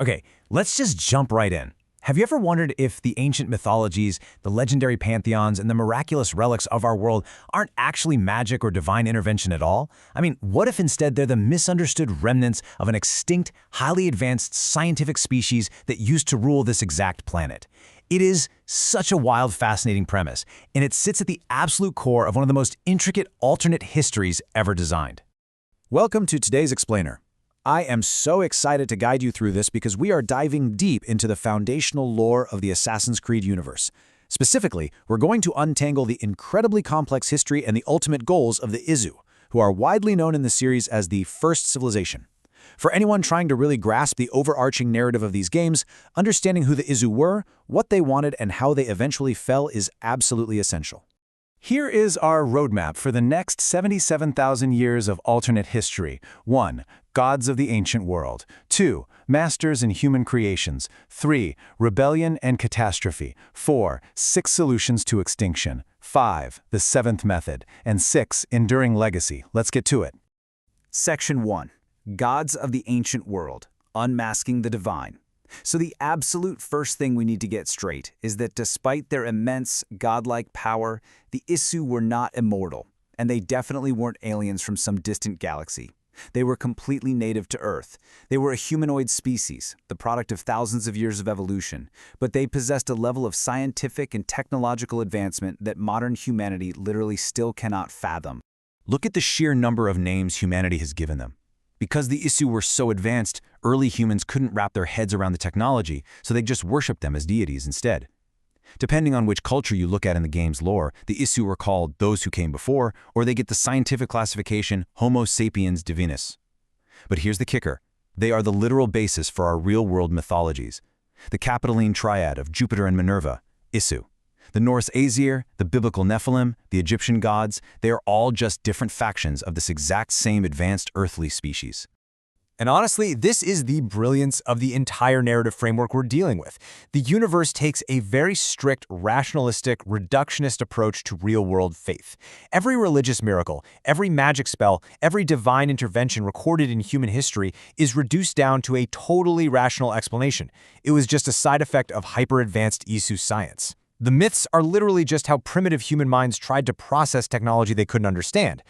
Okay, let's just jump right in. Have you ever wondered if the ancient mythologies, the legendary pantheons, and the miraculous relics of our world aren't actually magic or divine intervention at all? I mean, what if instead they're the misunderstood remnants of an extinct, highly advanced scientific species that used to rule this exact planet? It is such a wild, fascinating premise, and it sits at the absolute core of one of the most intricate alternate histories ever designed. Welcome to today's Explainer. I am so excited to guide you through this because we are diving deep into the foundational lore of the Assassin's Creed universe. Specifically, we're going to untangle the incredibly complex history and the ultimate goals of the Isu, who are widely known in the series as the First Civilization. For anyone trying to really grasp the overarching narrative of these games, understanding who the Isu were, what they wanted, and how they eventually fell is absolutely essential. Here is our roadmap for the next 77,000 years of alternate history. 1. Gods of the ancient world. 2. Masters and human creations. 3. Rebellion and catastrophe. 4. 6 solutions to extinction. 5. The seventh method. And 6. Enduring legacy. Let's get to it. Section 1. Gods of the ancient world. Unmasking the divine. So the absolute first thing we need to get straight is that despite their immense, godlike power, the Isu were not immortal, and they definitely weren't aliens from some distant galaxy. They were completely native to Earth. They were a humanoid species, the product of thousands of years of evolution, but they possessed a level of scientific and technological advancement that modern humanity literally still cannot fathom. Look at the sheer number of names humanity has given them. Because the Isu were so advanced, early humans couldn't wrap their heads around the technology, so they just worshipped them as deities instead. Depending on which culture you look at in the game's lore, the Isu were called those who came before, or they get the scientific classification Homo sapiens divinus. But here's the kicker. They are the literal basis for our real-world mythologies. The Capitoline triad of Jupiter and Minerva, Isu. The Norse Aesir, the biblical Nephilim, the Egyptian gods, they are all just different factions of this exact same advanced earthly species. And honestly, this is the brilliance of the entire narrative framework we're dealing with. The universe takes a very strict, rationalistic, reductionist approach to real-world faith. Every religious miracle, every magic spell, every divine intervention recorded in human history is reduced down to a totally rational explanation. It was just a side effect of hyper-advanced Isu science. The myths are literally just how primitive human minds tried to process technology they couldn't understand.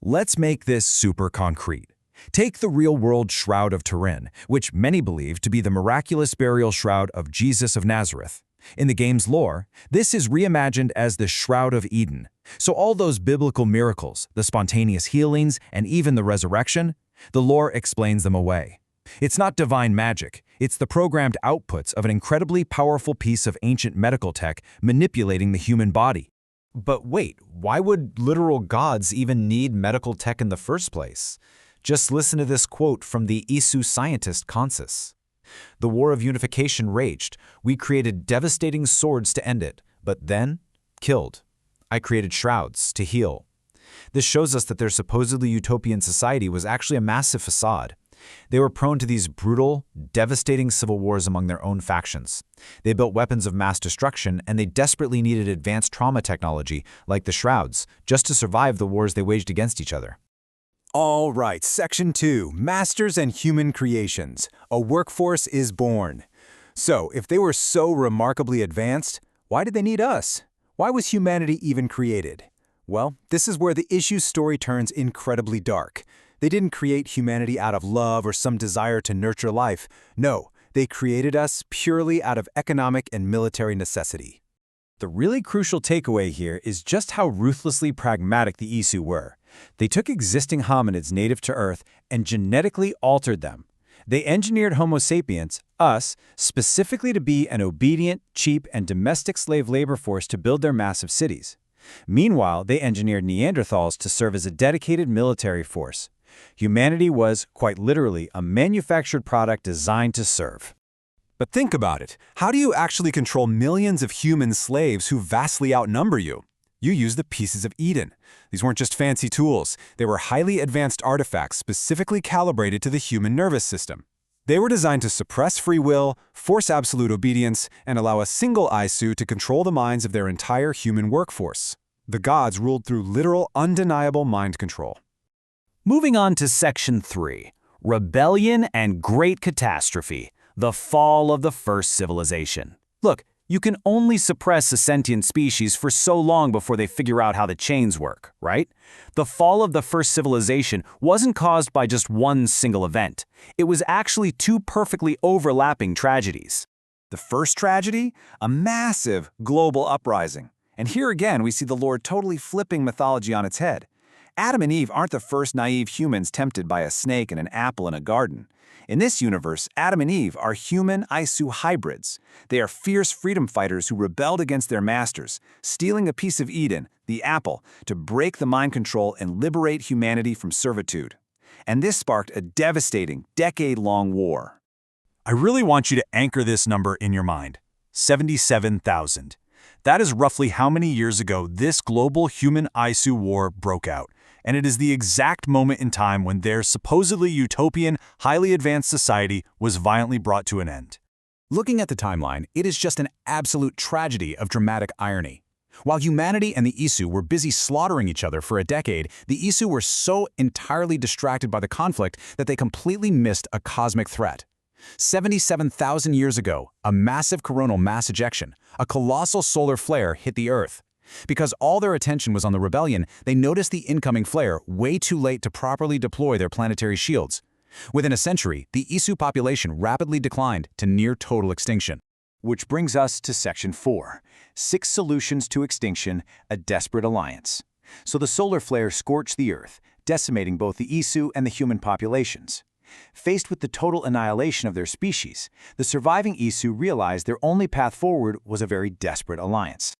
Let's make this super concrete. Take the real-world Shroud of Turin, which many believe to be the miraculous burial shroud of Jesus of Nazareth. In the game's lore, this is reimagined as the Shroud of Eden. So all those biblical miracles, the spontaneous healings, and even the resurrection, the lore explains them away. It's not divine magic. It's the programmed outputs of an incredibly powerful piece of ancient medical tech manipulating the human body. But wait, why would literal gods even need medical tech in the first place? Just listen to this quote from the Isu scientist Consus. "The war of unification raged. We created devastating swords to end it, but then killed. I created shrouds to heal." This shows us that their supposedly utopian society was actually a massive facade. They were prone to these brutal, devastating civil wars among their own factions. They built weapons of mass destruction, and they desperately needed advanced trauma technology, like the Shrouds, just to survive the wars they waged against each other. All right, Section 2, Masters and Human Creations. A workforce is born. So, if they were so remarkably advanced, why did they need us? Why was humanity even created? Well, this is where the Isu's story turns incredibly dark. They didn't create humanity out of love or some desire to nurture life. No, they created us purely out of economic and military necessity. The really crucial takeaway here is just how ruthlessly pragmatic the Isu were. They took existing hominids native to Earth and genetically altered them. They engineered Homo sapiens, us, specifically to be an obedient, cheap, and domestic slave labor force to build their massive cities. Meanwhile, they engineered Neanderthals to serve as a dedicated military force. Humanity was, quite literally, a manufactured product designed to serve. But think about it. How do you actually control millions of human slaves who vastly outnumber you? You use the pieces of Eden. These weren't just fancy tools. They were highly advanced artifacts specifically calibrated to the human nervous system. They were designed to suppress free will, force absolute obedience, and allow a single Isu to control the minds of their entire human workforce. The gods ruled through literal, undeniable mind control. Moving on to Section 3, Rebellion and Great Catastrophe. the fall of the first civilization. Look, you can only suppress a sentient species for so long before they figure out how the chains work, right? The fall of the first civilization wasn't caused by just one single event. It was actually two perfectly overlapping tragedies. The first tragedy? A massive global uprising. And here again, we see the Lord totally flipping mythology on its head. Adam and Eve aren't the first naive humans tempted by a snake and an apple in a garden. In this universe, Adam and Eve are human-Isu hybrids. They are fierce freedom fighters who rebelled against their masters, stealing a piece of Eden, the apple, to break the mind control and liberate humanity from servitude. And this sparked a devastating, decade-long war. I really want you to anchor this number in your mind. 77,000. That is roughly how many years ago this global human-Isu war broke out. And it is the exact moment in time when their supposedly utopian, highly advanced society was violently brought to an end. Looking at the timeline, it is just an absolute tragedy of dramatic irony. While humanity and the Isu were busy slaughtering each other for a decade, the Isu were so entirely distracted by the conflict that they completely missed a cosmic threat. 77,000 years ago, a massive coronal mass ejection, a colossal solar flare hit the Earth. Because all their attention was on the rebellion, they noticed the incoming flare way too late to properly deploy their planetary shields. Within a century, the Isu population rapidly declined to near total extinction. Which brings us to Section 4, 6 Solutions to Extinction, a Desperate Alliance. So the solar flare scorched the Earth, decimating both the Isu and the human populations. Faced with the total annihilation of their species, the surviving Isu realized their only path forward was a very desperate alliance.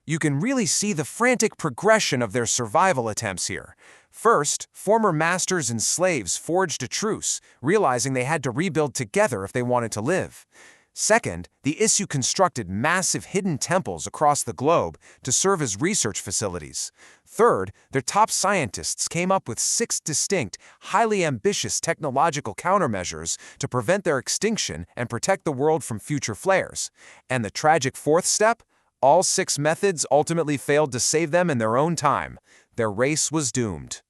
You can really see the frantic progression of their survival attempts here. First, former masters and slaves forged a truce, realizing they had to rebuild together if they wanted to live. Second, the Isu constructed massive hidden temples across the globe to serve as research facilities. Third, their top scientists came up with 6 distinct, highly ambitious technological countermeasures to prevent their extinction and protect the world from future flares. And the tragic fourth step? All 6 methods ultimately failed to save them in their own time. Their race was doomed.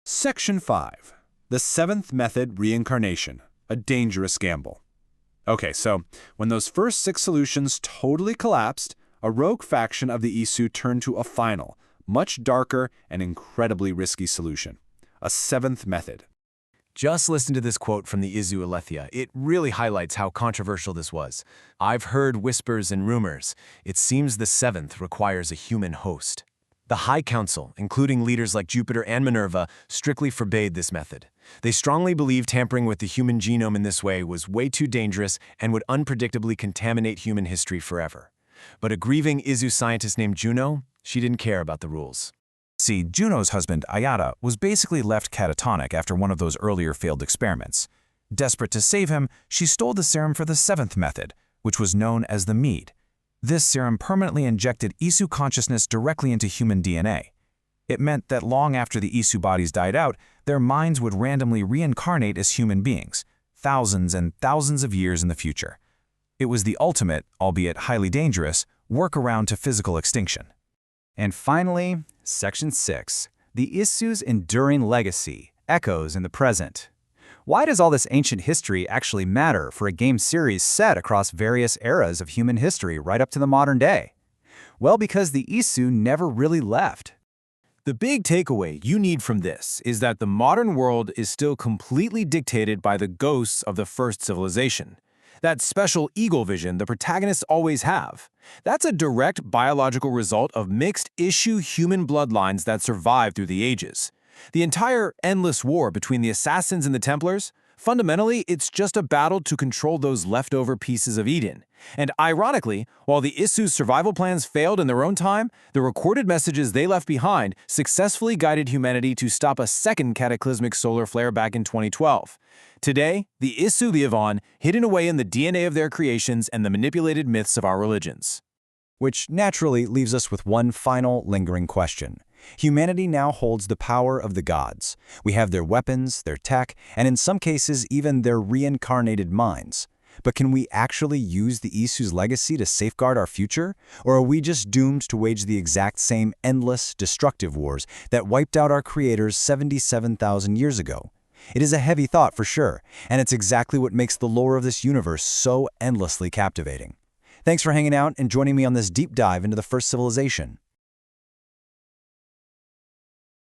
Section 5. The 7th method, reincarnation. A dangerous gamble. Okay, so when those first 6 solutions totally collapsed, a rogue faction of the Isu turned to a final, much darker and incredibly risky solution. A 7th method. Just listen to this quote from the Isu Aletheia. It really highlights how controversial this was. I've heard whispers and rumors. It seems the 7th requires a human host. The High Council, including leaders like Jupiter and Minerva, strictly forbade this method. They strongly believed tampering with the human genome in this way was way too dangerous and would unpredictably contaminate human history forever. But a grieving Isu scientist named Juno, she didn't care about the rules. See, Juno's husband, Ayata, was basically left catatonic after one of those earlier failed experiments. Desperate to save him, she stole the serum for the 7th method, which was known as the mead. This serum permanently injected Isu consciousness directly into human DNA. It meant that long after the Isu bodies died out, their minds would randomly reincarnate as human beings, thousands and thousands of years in the future. It was the ultimate, albeit highly dangerous, workaround to physical extinction. And finally, Section 6, the Isu's enduring legacy, echoes in the present. Why does all this ancient history actually matter for a game series set across various eras of human history right up to the modern day? Well, because the Isu never really left. The big takeaway you need from this is that the modern world is still completely dictated by the ghosts of the first civilization. That special eagle vision the protagonists always have. That's a direct biological result of mixed-issue human bloodlines that survived through the ages. The entire endless war between the Assassins and the Templars, fundamentally, it's just a battle to control those leftover pieces of Eden. And ironically, while the Isu's survival plans failed in their own time, the recorded messages they left behind successfully guided humanity to stop a second cataclysmic solar flare back in 2012. Today, the Isu live on, hidden away in the DNA of their creations and the manipulated myths of our religions. Which naturally leaves us with one final lingering question. Humanity now holds the power of the gods. We have their weapons, their tech, and in some cases even their reincarnated minds. But can we actually use the Isu's legacy to safeguard our future? Or are we just doomed to wage the exact same endless, destructive wars that wiped out our creators 77,000 years ago? It is a heavy thought for sure, and it's exactly what makes the lore of this universe so endlessly captivating. Thanks for hanging out and joining me on this deep dive into the first civilization.